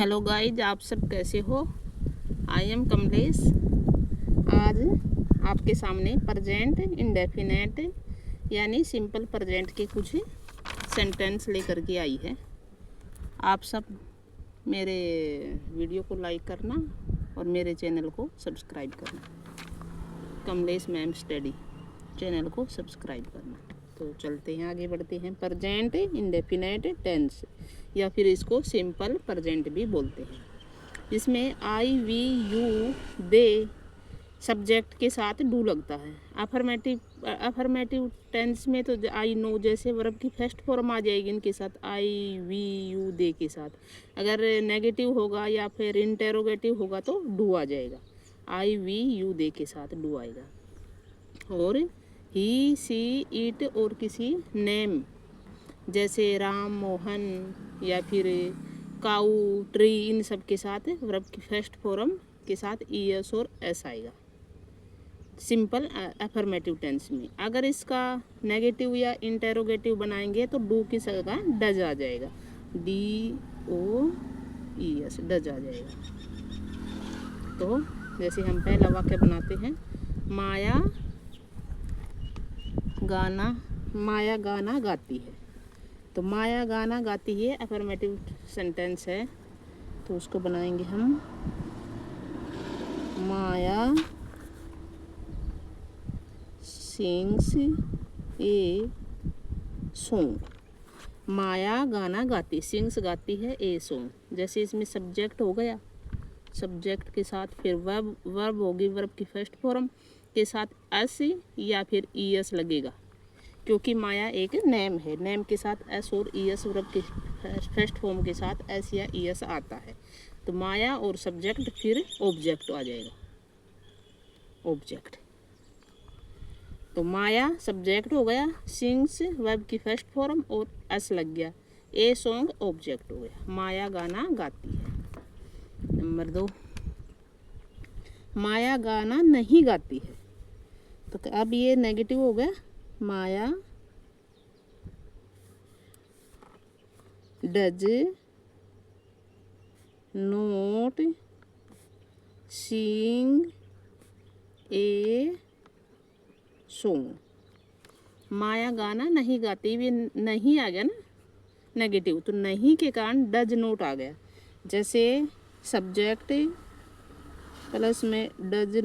Hello guys, आप सब कैसे हो। I am Kamlesh. आज आपके सामने प्रेजेंट इंडेफिनेट यानी सिंपल प्रेजेंट के कुछ सेंटेंस लेकर के आई है। आप सब मेरे वीडियो को लाइक करना और मेरे चैनल को सब्सक्राइब करना। कमलेश मैम स्टडी चैनल को सब्सक्राइब करना। तो चलते हैं, आगे बढ़ते हैं। प्रेजेंट इंडेफिनेट टेंस या फिर इसको सिंपल प्रेजेंट भी बोलते हैं। इसमें आई वी यू दे सब्जेक्ट के साथ डू लगता है। अफर्मेटिव टेंस में तो आई नो जैसे वर्ब की फर्स्ट फॉर्म आ जाएगी इनके साथ, आई वी यू दे के साथ। अगर नेगेटिव होगा या फिर इंटेरोगेटिव होगा तो डू आ जाएगा। आई वी यू दे के साथ डू आएगा। और ही सी इट और किसी नेम जैसे राम, मोहन या फिर काऊ, ट्री, इन सब के साथ वर्ब की फर्स्ट फॉर्म के साथ ईएस और एस आएगा सिंपल अफर्मेटिव टेंस में। अगर इसका नेगेटिव या इंटेरोगेटिव बनाएंगे तो डू की जगह डज आ जाएगा, D O E S, does आ जाएगा। तो जैसे हम पहला वाक्य बनाते हैं, माया गाना गाती है। तो माया गाना गाती है अफर्मेटिव सेंटेंस है, तो उसको बनाएंगे हम माया सिंग्स ए सॉन्ग। माया गाना गाती, सिंग्स गाती है, ए सॉन्ग। जैसे इसमें सब्जेक्ट हो गया, सब्जेक्ट के साथ फिर वर्ब होगी, वर्ब की फर्स्ट फॉर्म के साथ एस या फिर ई एस लगेगा, क्योंकि माया एक नेम है। नेम के साथ एस और ई एस, वर्ब के फर्स्ट फॉर्म के साथ एस या ई एस आता है। तो माया और सब्जेक्ट फिर ऑब्जेक्ट आ जाएगा, ऑब्जेक्ट। तो माया सब्जेक्ट हो गया, सिंग्स वर्ब की फर्स्ट फॉर्म और एस लग गया, ए सॉन्ग ऑब्जेक्ट हो गया। माया गाना गाती है। नंबर 2, माया गाना नहीं गाती है। तो अब ये नेगेटिव हो गया, Maya does not sing a song. Maya गाना नहीं गाती, भी नहीं आ गया ना नेगेटिव, तो नहीं के कारण डज नोट आ गया। जैसे सब्जेक्ट प्लस में डज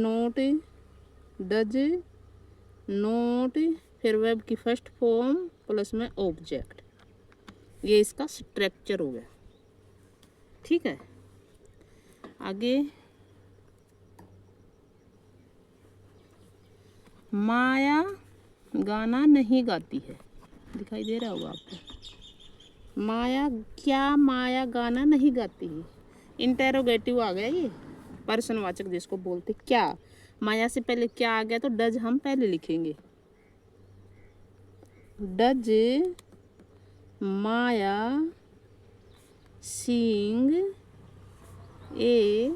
नोट फिर वर्ब की फर्स्ट फॉर्म प्लस में ऑब्जेक्ट। ये इसका स्ट्रक्चर हो गया, ठीक है। आगे, माया गाना नहीं गाती है, दिखाई दे रहा होगा आपको। माया गाना नहीं गाती है, इंटेरोगेटिव आ गया, ये पर्सनवाचक जिसको बोलते क्या। माया से पहले क्या आ गया तो डज हम पहले लिखेंगे, does Maya sing a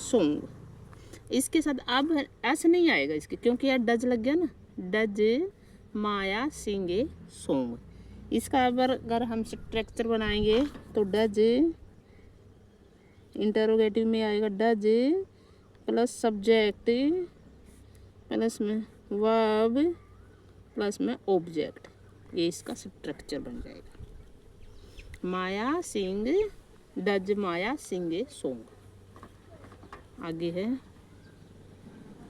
song. इसके साथ अब ऐसे नहीं आएगा इसके, क्योंकि यार डज लग गया ना, does Maya sing a song. इसका अगर हम स्ट्रक्चर बनाएंगे तो डज इंटरोगेटिव में आएगा, डज प्लस सब्जेक्ट प्लस में वर्ब प्लस में ऑब्जेक्ट। ये इसका स्ट्रक्चर बन जाएगा, माया सिंग, does Maya sing a song. आगे है,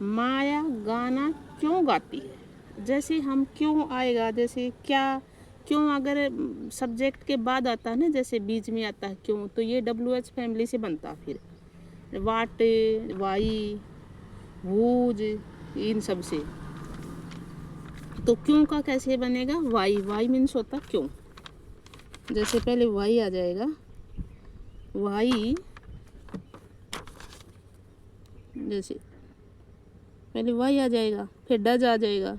माया गाना क्यों गाती है। जैसे हम क्यों आएगा, जैसे क्या, क्यों अगर सब्जेक्ट के बाद आता है ना, जैसे बीच में आता है क्यों, तो ये WH फैमिली से बनता। फिर वाट, वाई, वूज, इन सब से। तो क्यों का कैसे बनेगा, वाई मीन्स होता क्यों। जैसे पहले वाई आ जाएगा, वाई जैसे पहले वाई आ जाएगा, फिर डज आ जाएगा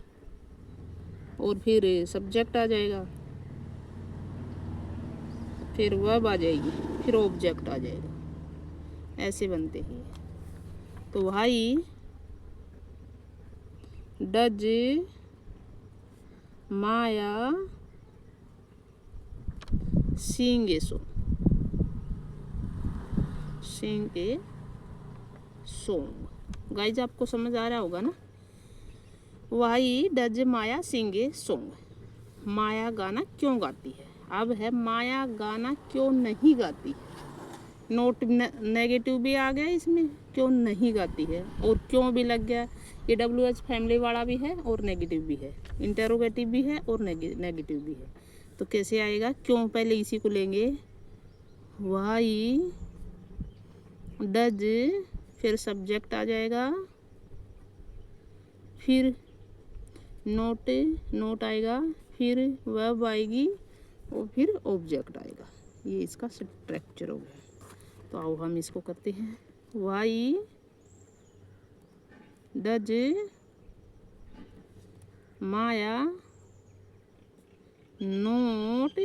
और फिर सब्जेक्ट आ जाएगा, फिर वर्ब आ जाएगी, फिर ऑब्जेक्ट आ जाएगा। ऐसे बनते हैं। तो why does Maya sing a song. Sing a song. Guys आपको समझ आ रहा होगा ना। Why does Maya sing a song, Maya गाना क्यों गाती है। अब है माया गाना क्यों नहीं गाती। नोट नेगेटिव भी आ गया इसमें, क्यों नहीं गाती है, और क्यों भी लग गया। ये WH फैमिली वाला भी है और नेगेटिव भी है, इंटेरोगेटिव भी है और नेगेटिव भी है। तो कैसे आएगा, क्यों पहले इसी को लेंगे। वाई डज, फिर सब्जेक्ट आ जाएगा, फिर नोट आएगा, फिर वर्ब आएगी और फिर ऑब्जेक्ट आएगा। ये इसका स्ट्रक्चर हो गया। तो आओ हम इसको करते हैं। Why does Maya not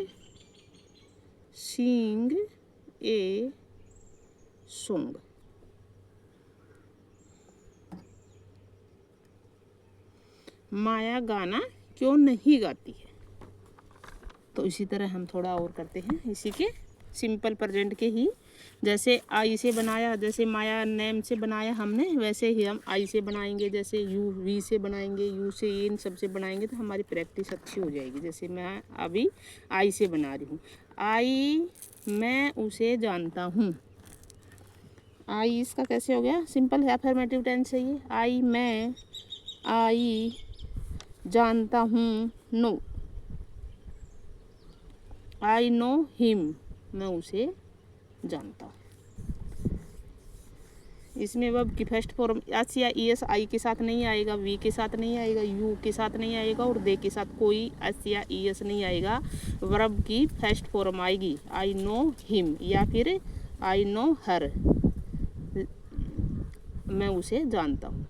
sing a song. Maya गाना क्यों नहीं गाती है। तो इसी तरह हम थोड़ा और करते हैं इसी के सिंपल प्रेजेंट के ही। जैसे आई से बनाया, जैसे माया नेम से बनाया हमने, वैसे ही हम आई से बनाएंगे। जैसे यू वी से बनाएंगे, यू से इन सब से बनाएंगे तो हमारी प्रैक्टिस अच्छी हो जाएगी। जैसे मैं अभी आई से बना रही हूँ। आई मैं उसे जानता हूँ। आई इसका कैसे हो गया, सिंपल है, अफर्मेटिव टेंस है ये। आई जानता हूँ, नो। आई नो हिम, मैं उसे जानता हूँ। इसमें वर्ब की फर्स्ट फॉर्म एस या ईएस आई के साथ नहीं आएगा, वी के साथ नहीं आएगा, यू के साथ नहीं आएगा और दे के साथ कोई एस या ईएस नहीं आएगा। वर्ब की फर्स्ट फॉर्म आएगी आई नो हिम या फिर आई नो हर, मैं उसे जानता हूँ।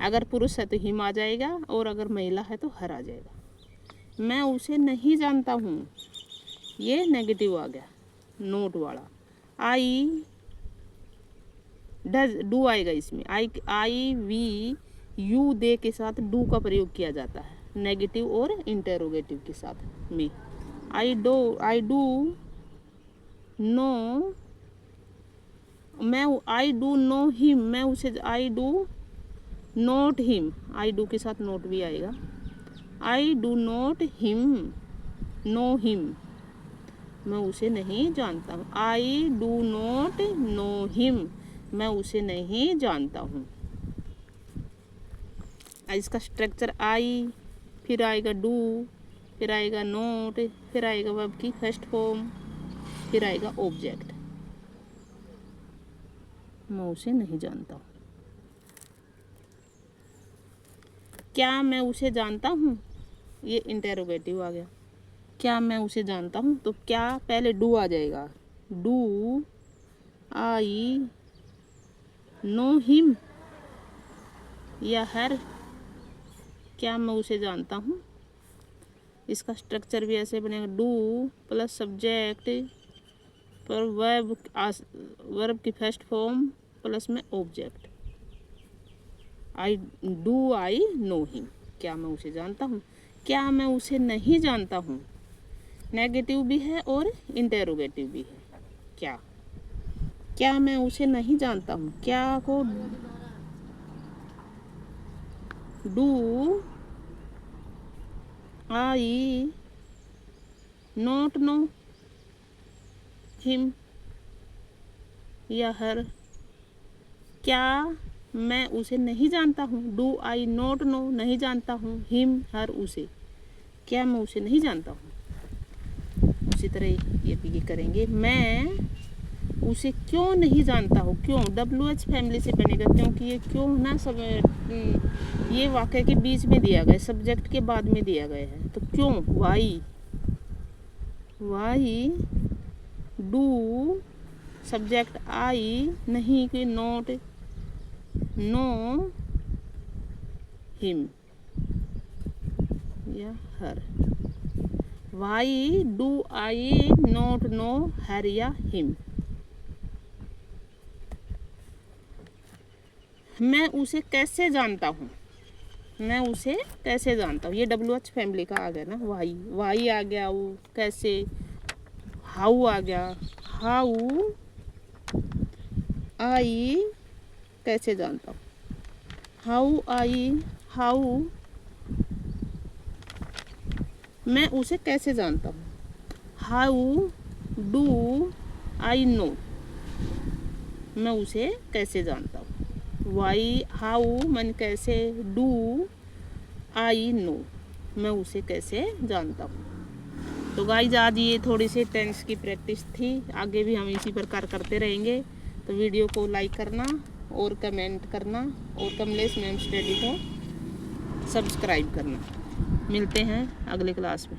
अगर पुरुष है तो हिम आ जाएगा और अगर महिला है तो हर आ जाएगा। मैं उसे नहीं जानता हूँ, ये नेगेटिव आ गया नोट वाला। आई डज, डू आएगा इसमें। आई वी यू दे के साथ डू का प्रयोग किया जाता है नेगेटिव और इंटेरोगेटिव के साथ में। I do know, I do know him, मैं उसे, I do not him, I do के साथ नोट भी आएगा। I do not him know him, मैं उसे नहीं जानता हूँ। I do not know him, मैं उसे नहीं जानता हूँ। इसका स्ट्रक्चर आई, फिर आएगा डू, फिर आएगा नोट, फिर आएगा वर्ब की फर्स्ट फॉर्म, फिर आएगा ऑब्जेक्ट। मैं उसे नहीं जानता हूँ। क्या मैं उसे जानता हूँ, ये इंटेरोगेटिव आ गया। क्या मैं उसे जानता हूँ, तो क्या पहले डू आ जाएगा। डू आई नो हिम या हर, क्या मैं उसे जानता हूँ। इसका स्ट्रक्चर भी ऐसे बनेगा, डू प्लस सब्जेक्ट पर वर्ब की फर्स्ट फॉर्म प्लस में ऑब्जेक्ट। आई नो हिम, क्या मैं उसे जानता हूँ। क्या मैं उसे नहीं जानता हूँ, नेगेटिव भी है और इंटेरोगेटिव भी है। क्या मैं उसे नहीं जानता हूँ। क्या को do I not no him या हर, क्या मैं उसे नहीं जानता हूँ। डू आई नॉट नो, नहीं जानता हूँ, हिम हर उसे, क्या मैं उसे नहीं जानता हूँ। उसी तरह ये भी करेंगे। मैं उसे क्यों नहीं जानता हूँ। क्यों WH फैमिली से बनेगा, क्योंकि ये क्यों ना सब ये वाक्य के बीच में दिया गया, सब्जेक्ट के बाद में दिया गया है। तो क्यों, वाई डू सब्जेक्ट आई, नहीं कि नोट नो हिम या her. Why do I not know her या हिम। मैं उसे कैसे जानता हूँ, मैं उसे कैसे जानता हूँ। ये WH फैमिली का आ गया ना, वाई आ गया, वो कैसे, हाउ आ गया, हाउ आई कैसे जानता हूँ, हाउ मैं उसे कैसे जानता हूँ, हाउ डू आई नो मैं उसे कैसे जानता हूँ, वाई हाउ मन कैसे, डू आई नो मैं उसे कैसे जानता हूँ। तो गाइज आज ये थोड़ी सी टेंस की प्रैक्टिस थी, आगे भी हम इसी प्रकार करते रहेंगे। तो वीडियो को लाइक करना और कमेंट करना और कमलेश मैम स्टडी को सब्सक्राइब करना। मिलते हैं अगले क्लास में।